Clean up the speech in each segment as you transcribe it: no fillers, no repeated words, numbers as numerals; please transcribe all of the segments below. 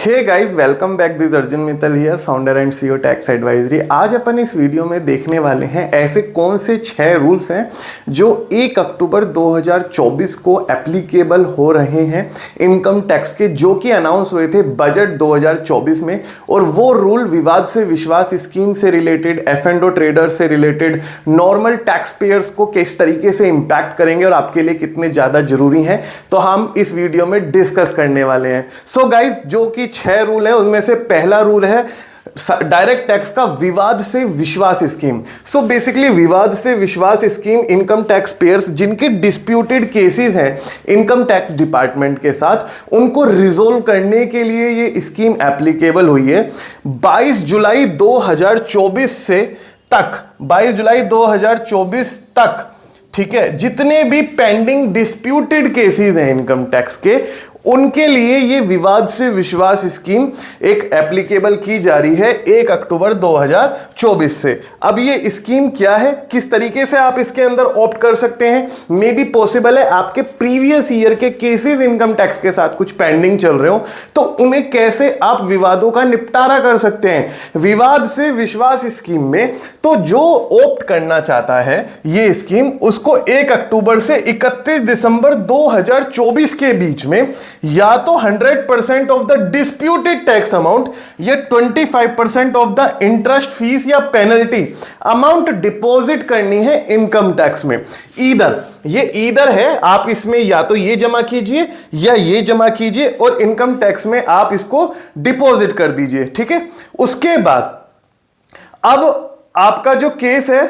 Hey guys, welcome back. This Arjun Mittal here, founder and CEO tax advisory. आज अपन इस video में देखने वाले हैं ऐसे कौन से 6 रूल्स हैं जो 1 अक्टूबर 2024 को एप्लीकेबल हो रहे हैं इनकम टैक्स के, जो कि अनाउंस हुए थे बजट 2024 में। और वो रूल विवाद से विश्वास स्कीम से रिलेटेड, F&O ट्रेडर से रिलेटेड, नॉर्मल टैक्स पेयर्स को किस तरीके से इंपैक्ट करेंगे और आपके लिए कितने ज्यादा जरूरी हैं, तो हम इस वीडियो में डिस्कस करने वाले हैं। सो गाइस, जो कि 6 रूल है उनमें से पहला रूल है डायरेक्ट टैक्स का विवाद से विश्वास स्कीम। सो बेसिकली विवाद से विश्वास स्कीम इनकम टैक्स पेयर्स जिनके डिस्प्यूटेड केसेस हैं इनकम टैक्स डिपार्टमेंट के साथ, उनको रिजोल्व करने के लिए ये स्कीम एप्लीकेबल हुई है 22 जुलाई 2024 से तक। 22 जुलाई 2024 तक, ठीक है। जितने भी पेंडिंग डिस्प्यूटेड केसेस हैं इनकम टैक्स के, उनके लिए ये विवाद से विश्वास स्कीम एक एप्लीकेबल की जा रही है 1 अक्टूबर 2024 से। अब ये स्कीम क्या है, किस तरीके से आप इसके अंदर ऑप्ट कर सकते हैं, मे बी पॉसिबल है आपके प्रीवियस ईयर के केसेस इनकम टैक्स के साथ कुछ पेंडिंग चल रहे हो, तो उन्हें कैसे आप विवादों का निपटारा कर सकते हैं विवाद से विश्वास स्कीम में। तो जो ऑप्ट करना चाहता है ये स्कीम, उसको 1 अक्टूबर से 31 दिसंबर 2024 के बीच में या तो 100% of the disputed tax amount या 25% ऑफ द इंटरेस्ट फीस या पेनल्टी अमाउंट डिपॉजिट करनी है इनकम टैक्स में। ईदर है, आप इसमें या तो ये जमा कीजिए या ये जमा कीजिए और इनकम टैक्स में आप इसको डिपॉजिट कर दीजिए, ठीक है। उसके बाद अब आपका जो केस है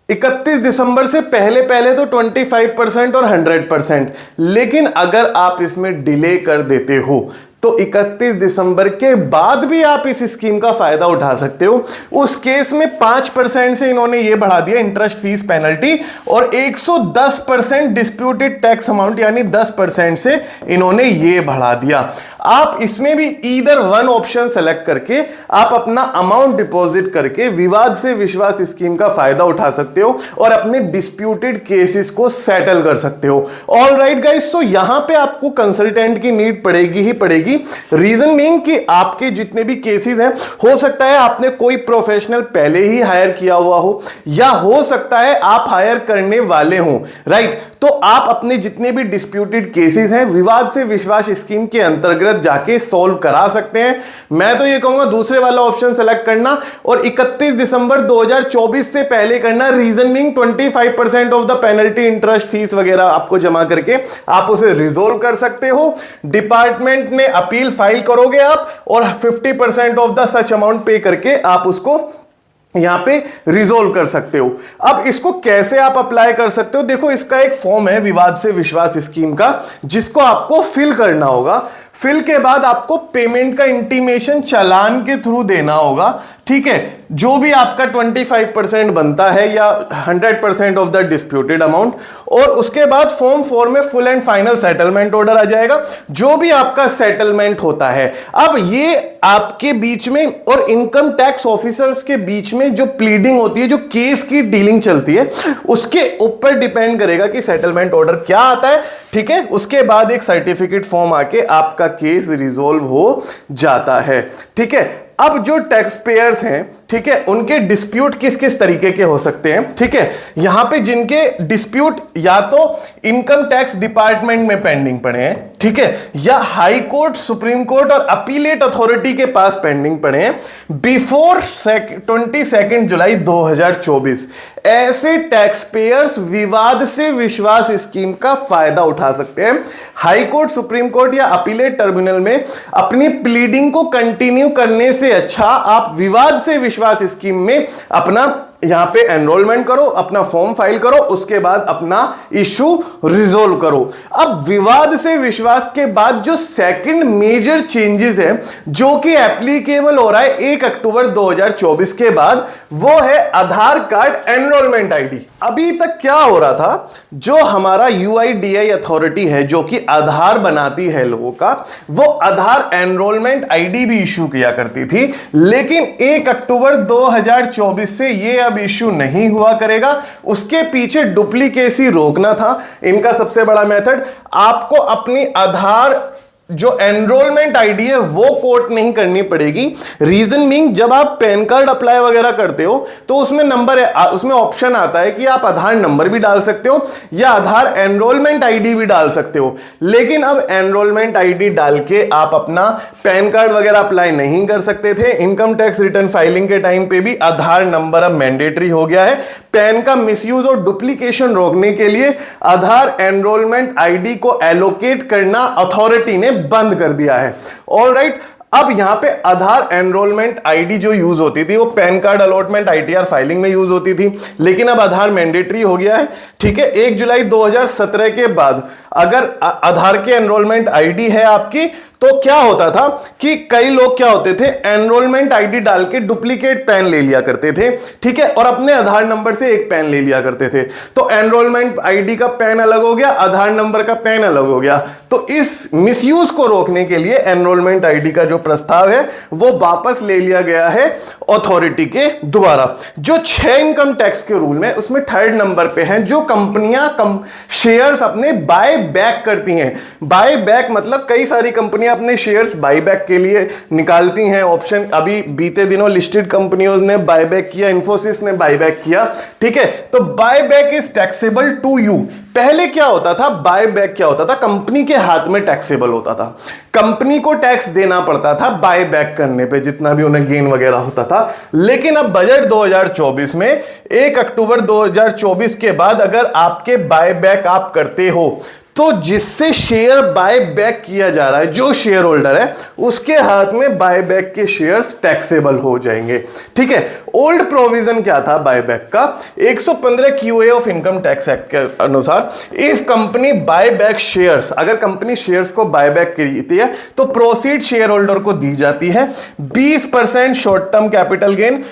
31 दिसंबर से पहले तो 25% और 100%, लेकिन अगर आप इसमें डिले कर देते हो तो 31 दिसंबर के बाद भी आप इस स्कीम का फायदा उठा सकते हो। उस केस में 5% से इन्होंने ये बढ़ा दिया इंटरेस्ट फीस पेनल्टी, और 110% डिस्प्यूटेड टैक्स अमाउंट यानी 10% से इन्होंने ये बढ़ा दिया। आप इसमें भी ईदर वन ऑप्शन सेलेक्ट करके आप अपना अमाउंट डिपॉजिट करके विवाद से विश्वास स्कीम का फायदा उठा सकते हो और अपने डिस्प्यूटेड केसेस को सेटल कर सकते हो। ऑल राइट गाइस, तो यहां पे आपको कंसल्टेंट की नीड पड़ेगी ही पड़ेगी। रीजन बीइंग कि आपके जितने भी केसेस हैं, हो सकता है आपने कोई प्रोफेशनल पहले ही हायर किया हुआ हो, या हो सकता है आप हायर करने वाले हो, राइट। तो आप अपने जितने भी डिस्प्यूटेड केसेस हैं विवाद से विश्वास स्कीम के अंतर्गत जाके सॉल्व करा सकते हैं। मैं तो ये कहूंगा दूसरे वाला ऑप्शन सेलेक्ट करना और 31 दिसंबर 2024 से पहले करना। Reason being 25% of the penalty, interest fees वगैरह आपको जमा करके आप उसे रिजोल्व कर सकते हो। डिपार्टमेंट में अपील फाइल करोगे आप और 50% ऑफ द सच अमाउंट पे करके आप उसको यहां पे रिजोल्व कर सकते हो। अब इसको कैसे आप अप्लाई कर सकते हो, देखो इसका एक फॉर्म है विवाद से विश्वास स्कीम का, जिसको आपको फिल करना होगा। फिल के बाद आपको पेमेंट का इंटीमेशन चालान के थ्रू देना होगा, ठीक है। जो भी आपका 25% बनता है या 100% ऑफ द डिस्प्यूटेड अमाउंट, और उसके बाद फॉर्म 4 में full and final settlement order आ जाएगा, जो भी आपका सेटलमेंट होता है। अब ये आपके बीच में और इनकम टैक्स ऑफिसर्स के बीच में जो प्लीडिंग होती है, जो केस की डीलिंग चलती है, उसके ऊपर डिपेंड करेगा कि सेटलमेंट ऑर्डर क्या आता है, ठीक है। उसके बाद एक सर्टिफिकेट फॉर्म आके आपका केस रिजोल्व हो जाता है, ठीक है। अब जो टैक्स पेयर्स हैं, ठीक है, उनके डिस्प्यूट किस किस तरीके के हो सकते हैं, ठीक है। यहां पे जिनके डिस्प्यूट या तो इनकम टैक्स डिपार्टमेंट में पेंडिंग पड़े हैं, ठीक है, या हाई कोर्ट, सुप्रीम कोर्ट और अपीलेट अथॉरिटी के पास पेंडिंग पड़े हैं बिफोर 22 जुलाई 2024, ऐसे टैक्स पेयर्स विवाद से विश्वास स्कीम का फायदा उठा सकते हैं। हाई कोर्ट, सुप्रीम कोर्ट या अपीलेट ट्रिब्यूनल में अपनी प्लीडिंग को कंटिन्यू करने से अच्छा आप विवाद से विश्वास स्कीम में अपना यहां पे एनरोलमेंट करो, अपना फॉर्म फाइल करो, उसके बाद अपना इशू रिजोल्व करो। अब विवाद से विश्वास के बाद जो सेकंड मेजर चेंजेस है जो कि एप्लीकेबल हो रहा है 1 अक्टूबर 2024 के बाद, वो है आधार कार्ड एनरोलमेंट आईडी। अभी तक क्या हो रहा था, जो हमारा UIDAI अथॉरिटी है जो कि आधार बनाती है लोगों का, वो आधार एनरोलमेंट आईडी भी इशू किया करती थी, लेकिन 1 अक्टूबर 2024 से ये अब इशू नहीं हुआ करेगा। उसके पीछे डुप्लीकेसी रोकना था इनका सबसे बड़ा मेथड। आपको अपनी आधार जो एनरोलमेंट आईडी है वो कोट नहीं करनी पड़ेगी। रीजन मीन जब आप पैन कार्ड अप्लाई वगैरह करते हो तो उसमें नंबर है, उसमें ऑप्शन आता है कि आप आधार नंबर भी डाल सकते हो या आधार एनरोलमेंट आईडी भी डाल सकते हो। लेकिन अब एनरोलमेंट आईडी डाल के आप अपना पैन कार्ड वगैरह अप्लाई नहीं कर सकते थे। इनकम टैक्स रिटर्न फाइलिंग के टाइम पे भी आधार नंबर अब मैंडेटरी हो गया है। पैन का मिसयूज और डुप्लीकेशन रोकने के लिए आधार एनरोलमेंट आईडी को एलोकेट करना अथॉरिटी ने बंद कर दिया है। ऑलराइट, अब यहां पे आधार एनरोलमेंट आईडी जो यूज होती थी वो pan card allotment ITR filing में यूज होती थी, लेकिन अब आधार मैंडेटरी हो गया है। ठीक है, 1 जुलाई 2017 के बाद अगर आधार के एनरोलमेंट आईडी है आपकी तो क्या होता था कि कई लोग क्या होते थे, एनरोलमेंट आईडी डाल के डुप्लीकेट पैन ले लिया करते थे। ठीक है, और अपने आधार नंबर से एक पैन ले लिया करते थे। तो एनरोलमेंट आईडी का पैन अलग हो गया, आधार नंबर का पैन अलग हो गया। तो इस मिसयूज को रोकने के लिए एनरोलमेंट आईडी का जो प्रस्ताव है वो वापस ले लिया गया है अथॉरिटी के द्वारा। जो 6 इनकम टैक्स के रूल में उसमें 3rd नंबर पे है, जो कंपनियां शेयर्स अपने बाय बैक करती हैं। बाय बैक मतलब कई सारी कंपनियां अपने शेयर्स बायबैक के लिए निकालती हैं ऑप्शन। अभी बीते दिनों लिस्टेड कंपनियों ने बायबैक किया, इन्फोसिस ने बायबैक किया। ठीक है, तो buyback is taxable to you. पहले क्या होता था, बायबैक क्या होता था, कंपनी के हाथ में टैक्सेबल होता था। कंपनी को टैक्स देना पड़ता था बायबैक करने पे, जितना भी उन्हें गेन वगैरह होता था। लेकिन अब बजट 2024 में 1 अक्टूबर 2024 के बाद अगर आपके बायबैक आप करते हो तो जिससे शेयर बाय बैक किया जा रहा है, जो शेयर होल्डर है उसके हाथ में बाय बैक के शेयर्स टैक्सेबल हो जाएंगे। ठीक है, ओल्ड प्रोविजन क्या था बायबैक का, 115 QA of income tax act के अनुसार if company buy back shares, अगर कंपनी शेयर्स को बाय बैक करती है तो प्रोसीड शेयर होल्डर को दी जाती है। 20% शॉर्ट टर्म कैपिटल गेन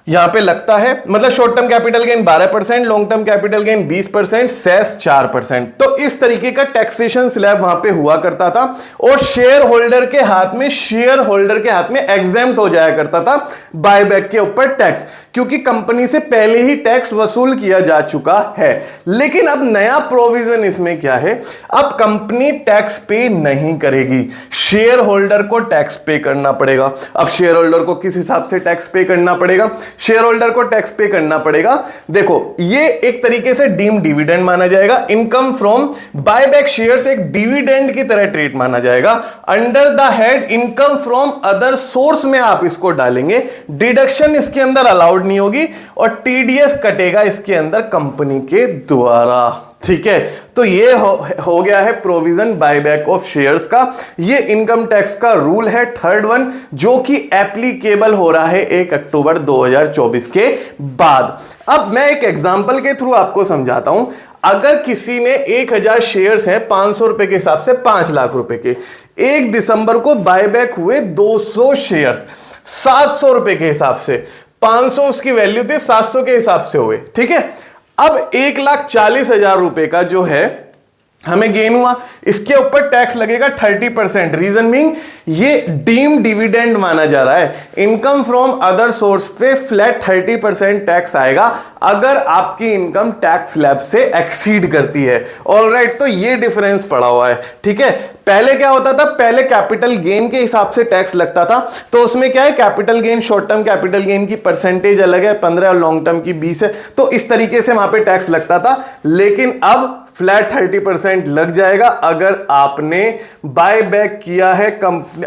यहां पे लगता है, मतलब short term capital gain 12%, long term capital gain 20%, cess 4%। तो इस तरीके का टैक्सेशन स्लैब वहां पे हुआ करता था और शेयर होल्डर के हाथ में एग्जेम्प्ट हो जाया करता था बायबैक के ऊपर टैक्स, क्योंकि कंपनी से पहले ही टैक्स वसूल किया जा चुका है। लेकिन अब नया प्रोविजन इसमें क्या है, अब कंपनी टैक्स पे नहीं करेगी, शेयर होल्डर को टैक्स पे करना पड़ेगा। अब शेयर होल्डर को किस हिसाब से टैक्स पे करना पड़ेगा, शेयर होल्डर को टैक्स पे करना पड़ेगा। देखो, ये एक तरीके से डीम डिविडेंड माना जाएगा। इनकम फ्रॉम बायबैक शेयर्स एक डिविडेंड की तरह ट्रीट माना जाएगा। Under the head income from other source में आप इसको डालेंगे, डिडक्शन इसके अंदर अलाउड नहीं होगी और टीडीएस कटेगा इसके अंदर कंपनी के द्वारा। ठीक है, तो ये हो गया है प्रोविजन बायबैक ऑफ शेयर्स का। ये इनकम टैक्स का रूल है 3rd वन, जो कि एप्लीकेबल हो रहा है 1 अक्टूबर 2024 के बाद। अब मैं एक एग्जांपल के थ्रू आपको समझाता हूं। अगर किसी ने 1000 शेयर्स हैं 500 रुपए के हिसाब से 5 लाख रुपए के, 1 दिसंबर को बायबैक हुए 200 शेयर्स 700 रुपए के हिसाब से, 500 उसकी वैल्यू थी, 700 के हिसाब से हुए। ठीक है, अब 1,40,000 रुपए का जो है हमें गेन हुआ, इसके ऊपर टैक्स लगेगा 30%। रीजन मीन ये डीम डिविडेंड माना जा रहा है। इनकम फ्रॉम अदर सोर्स पे फ्लैट 30% टैक्स आएगा अगर आपकी इनकम टैक्स स्लैब से एक्सीड करती है। ऑलराइट, तो ये डिफरेंस पड़ा हुआ है। ठीक है, पहले क्या होता था, पहले कैपिटल गेन के हिसाब से टैक्स लगता था। तो उसमें क्या है, capital gain, short term capital gain की परसेंटेज अलग है 15 और लॉन्ग टर्म की 20 है, तो इस तरीके से वहां पे टैक्स लगता था। लेकिन अब फ्लैट 30% लग जाएगा अगर आपने बाय बैक किया है,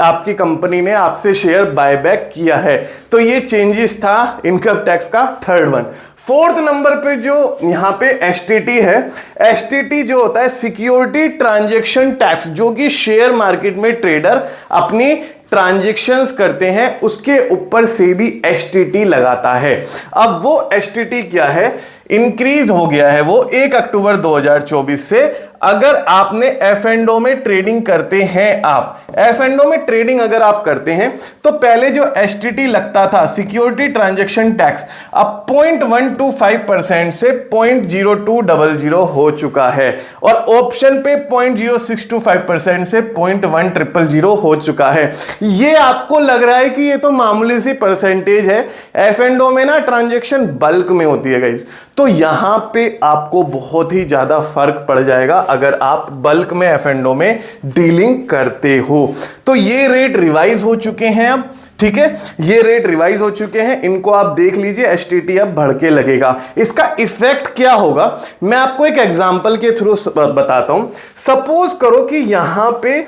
आपकी कंपनी ने आपसे शेयर बाय बैक किया है। तो ये चेंजेस था इनकम टैक्स का 3rd वन। 4th नंबर पे जो यहां पे एसटीटी है, एसटीटी जो होता है सिक्योरिटी ट्रांजैक्शन टैक्स, जो कि शेयर मार्केट में ट्रेडर अपनी ट्रांजैक्शंस करते हैं उसके ऊपर से भी एसटीटी लगाता है। अब वो एसटीटी क्या है, इंक्रीज हो गया है वो 1 अक्टूबर 2024 से। अगर आपने एफ एंड ओ में ट्रेडिंग करते हैं, आप F&O में ट्रेडिंग अगर आप करते हैं तो पहले जो STT लगता था, सिक्योरिटी ट्रांजैक्शन टैक्स, अब 0.125% से 0.0200 हो चुका है और ऑप्शन पे 0.0625% से 0.1000 हो चुका है। ये आपको लग रहा है कि ये तो मामूली सी परसेंटेज है, F&O में ना ट्रांजैक्शन बल्क में होती है गाइस, तो यहां पे आपको बहुत ही ज्यादा फर्क पड़ जाएगा अगर आप बल्क में F&O में डीलिंग करते हो। तो ये रेट रिवाइज हो चुके हैं अब, ठीक है, ये रेट रिवाइज हो चुके हैं, इनको आप देख लीजिए। STT अब बढ़ के लगेगा। इसका इफेक्ट क्या होगा मैं आपको एक एग्जांपल के थ्रू बताता हूं। सपोज करो कि यहां पे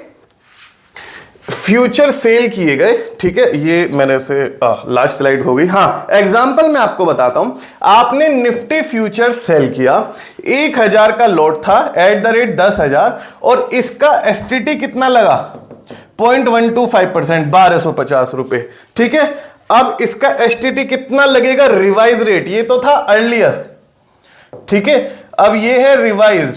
फ्यूचर सेल किए गए, ठीक है, ये मैंने से लास्ट स्लाइड हो गई। हाँ, एग्जांपल मैं आपको बताता हूं। आपने निफ्टी फ्यूचर सेल किया, 1000 का लॉट था एट द रेट 10,000 और इसका STT कितना लगा 0.125%, 1250 रुपए, ठीक है। अब इसका STT कितना लगेगा रिवाइज रेट, ये तो था अर्लियर, ठीक है, अब ये है रिवाइज्ड,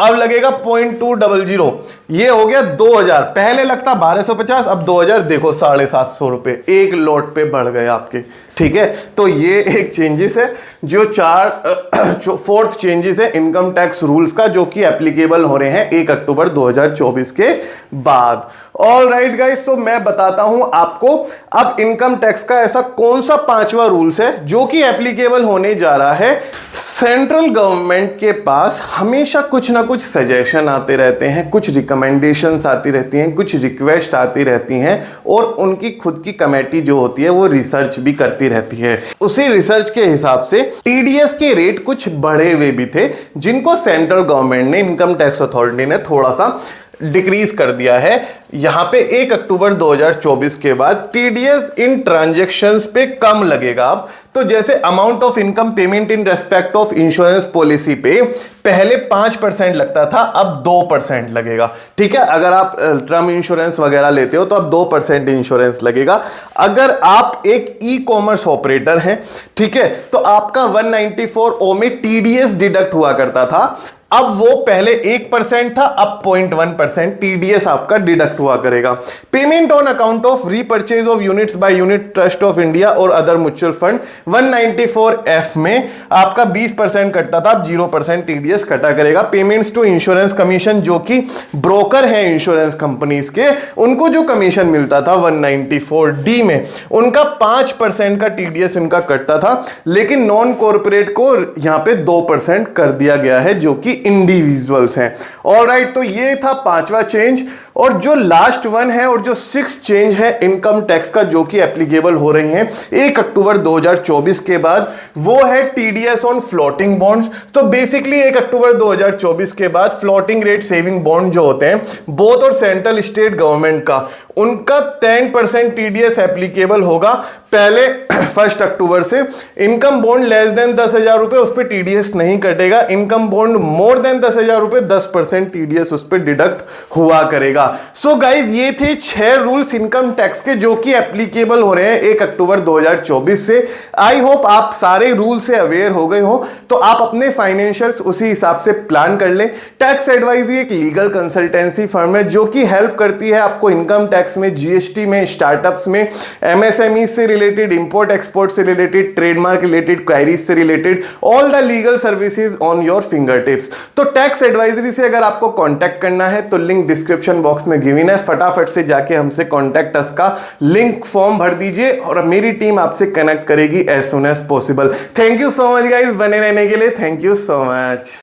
अब लगेगा 0.200, ये हो गया 2000, पहले लगता 1250, अब 2000, देखो 750 रुपए एक लॉट पे बढ़ गए आपके, ठीक है। तो ये एक चेंजेस है जो फोर्थ चेंजेस है इनकम टैक्स रूल्स का, जो कि एप्लीकेबल हो रहे हैं 1 अक्टूबर 2024 के बाद। ऑल राइट गाइस, तो मैं बताता हूं आपको अब इनकम टैक्स का ऐसा कौन सा 5वां रूल्स है जो कि एप्लीकेबल होने जा रहा है। सेंट्रल गवर्नमेंट के पास हमेशा कुछ ना कुछ सजेशन आते रहते हैं, कुछ रिकमेंडेशंस आती रहती हैं, कुछ रिक्वेस्ट आती रहती हैं और उनकी खुद की कमेटी जो होती है वो रिसर्च भी करती रहती है। उसी रिसर्च के हिसाब से TDS के रेट कुछ बढ़े हुए भी थे, जिनको सेंट्रल गवर्नमेंट ने, इनकम टैक्स अथॉरिटी ने थोड़ा सा डिक्रीज कर दिया है। यहां पे 1 अक्टूबर 2024 के बाद TDS इन ट्रांजैक्शंस पे कम लगेगा। अब तो जैसे amount of income payment in respect of insurance policy पे पहले 5% लगता था, अब 2% लगेगा, ठीक है। अगर आप टर्म इंश्योरेंस वगैरह लेते हो तो अब 2% इंश्योरेंस लगेगा। अगर आप एक ई-कॉमर्स ऑपरेटर हैं, ठीक है, तो आपका 194O में TDS डिडक्ट हुआ करता था, अब वो पहले 1% था, अब 0.1% TDS आपका डिडक्ट हुआ करेगा। Payment on account of repurchase of units by unit trust of India और अदर म्यूचुअल फंड 194F में आपका 20% कटता था, अब 0% TDS कटा करेगा। पेमेंट्स टू इंश्योरेंस कमीशन, जो कि ब्रोकर है इंश्योरेंस कंपनीज के, उनको जो कमीशन मिलता था 194D में, उनका 5% का TDS इनका कटता था, लेकिन नॉन कॉर्पोरेट को यहां पे 2% कर दिया गया है, जो कि इंडिविजुअल्स हैं। ऑलराइट, तो ये था 5वां चेंज। और जो लास्ट वन है और जो 6th चेंज है इनकम टैक्स का, जो कि एप्लीकेबल हो रहे हैं 1 अक्टूबर 2024 के बाद, वो है TDS ऑन फ्लोटिंग बॉन्ड्स। तो बेसिकली 1 अक्टूबर 2024 के बाद फ्लोटिंग रेट सेविंग बॉन्ड जो होते हैं बोथ और सेंट्रल स्टेट गवर्नमेंट का, उनका 10% TDS एप्लीकेबल होगा पहले 1 अक्टूबर से। इनकम बॉन्ड लेस देन 10,000 रुपए, उस पर TDS नहीं कटेगा। इनकम बॉन्ड मोर देन 10,000 रुपए, 10% TDS उस पर डिडक्ट हुआ करेगा। सो गाइस, ये थे 6 रूल्स इनकम टैक्स के, जो कि एप्लीकेबल हो रहे हैं 1 अक्टूबर 2024 से। आई होप आप सारे रूल से अवेयर हो गए हो, तो आप अपने फाइनेंशियल्स उसी हिसाब से प्लान कर लें। टैक्स एडवाइजरी एक लीगल कंसल्टेंसी फर्म है जो कि हेल्प करती है आपको इनकम टैक्स में, GST में, स्टार्टअप्स में, MSME से रिलेटेड, इंपोर्ट एक्सपोर्ट से रिलेटेड, ट्रेडमार्क रिलेटेड, क्वायरीज से related, all the legal services on your finger tips. तो टैक्स एडवाइजरी से अगर आपको कांटेक्ट करना है तो लिंक डिस्क्रिप्शन बॉक्स में गिवन है, फटाफट से जाके हमसे कांटेक्ट अस का लिंक फॉर्म भर दीजिए और मेरी टीम आपसे कनेक्ट करेगी as soon as possible. Thank you so much guys, बने रहने के लिए। Thank you so much.